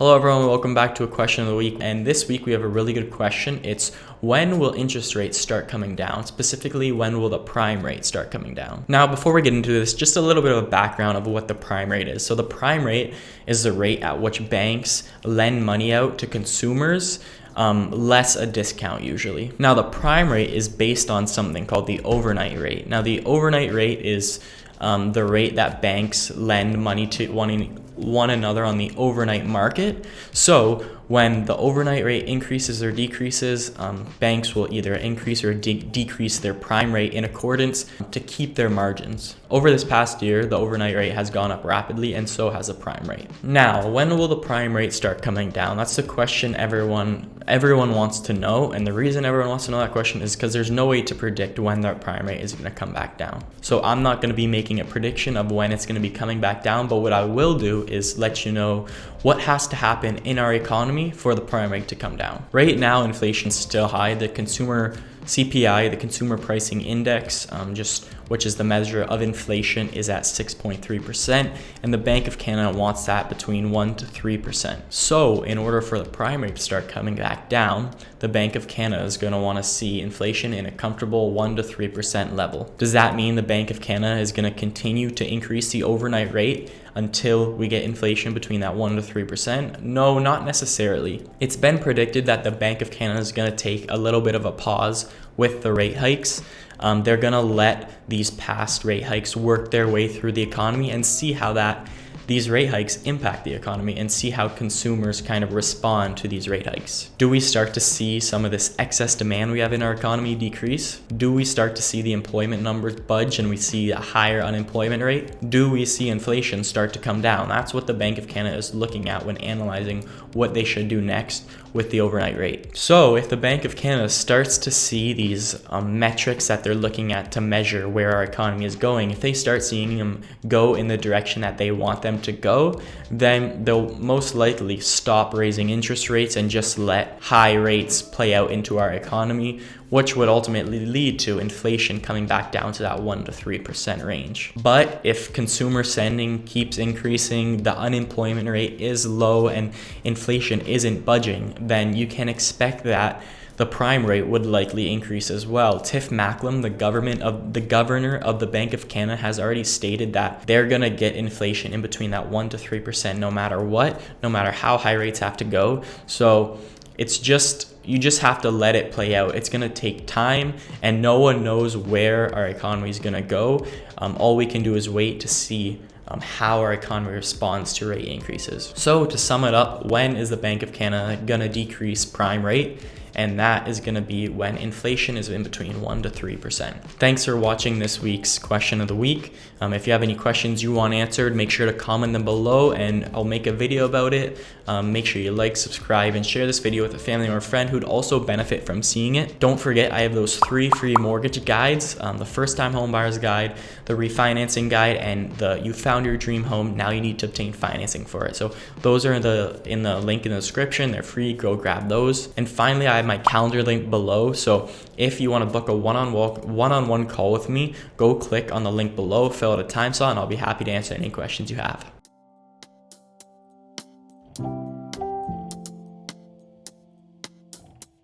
Hello everyone, welcome back to a question of the week. And this week we have a really good question. It's when will interest rates start coming down? Specifically, when will the prime rate start coming down? Now, before we get into this, just a little bit of a background of what the prime rate is. So the prime rate is the rate at which banks lend money out to consumers, less a discount usually. Now, the prime rate is based on something called the overnight rate. Now, the overnight rate is the rate that banks lend money to one another on the overnight market. So when the overnight rate increases or decreases, banks will either increase or decrease their prime rate in accordance to keep their margins. Over this past year, the overnight rate has gone up rapidly, and so has the prime rate. Now, when will the prime rate start coming down? That's the question everyone wants to know, and the reason everyone wants to know that question is because there's no way to predict when the prime rate is going to come back down. So I'm not going to be making a prediction of when it's going to be coming back down, but what I will do is let you know what has to happen in our economy for the prime rate to come down. Right now, inflation's still high. The consumer CPI, the Consumer Pricing Index, which is the measure of inflation, is at 6.3%, and the Bank of Canada wants that between 1 to 3%. So in order for the prime rate to start coming back down, the Bank of Canada is going to want to see inflation in a comfortable 1 to 3% level. Does that mean the Bank of Canada is going to continue to increase the overnight rate until we get inflation between that 1 to 3%? No, not necessarily. It's been predicted that the Bank of Canada is going to take a little bit of a pause with the rate hikes. They're going to let these past rate hikes work their way through the economy and see how these rate hikes impact the economy and see how consumers kind of respond to these rate hikes. Do we start to see some of this excess demand we have in our economy decrease? Do we start to see the employment numbers budge and we see a higher unemployment rate? Do we see inflation start to come down? That's what the Bank of Canada is looking at when analyzing what they should do next with the overnight rate. So if the Bank of Canada starts to see these metrics that they're looking at to measure where our economy is going, if they start seeing them go in the direction that they want them to go, then they'll most likely stop raising interest rates and just let high rates play out into our economy, which would ultimately lead to inflation coming back down to that 1 to 3% range. But if consumer spending keeps increasing, the unemployment rate is low, and inflation isn't budging, then you can expect that the prime rate would likely increase as well. Tiff Macklem, the governor of the Bank of Canada, has already stated that they're going to get inflation in between that 1 to 3% no matter what, no matter how high rates have to go. So you just have to let it play out. It's going to take time, and no one knows where our economy is going to go. All we can do is wait to see how our economy responds to rate increases. So to sum it up, when is the Bank of Canada going to decrease prime rate? And that is going to be when inflation is in between 1 to 3%. Thanks for watching this week's question of the week. If you have any questions you want answered, make sure to comment them below and I'll make a video about it. Make sure you like, subscribe, and share this video with a family or a friend who'd also benefit from seeing it. Don't forget, I have those 3 free mortgage guides, the first-time home buyer's guide, the refinancing guide, and the you found your dream home, now you need to obtain financing for it. So those are in the link in the description. They're free, go grab those. And finally, I have my calendar link below. So if you want to book a one-on-one call with me, go click on the link below, fill out a time slot, and I'll be happy to answer any questions you have.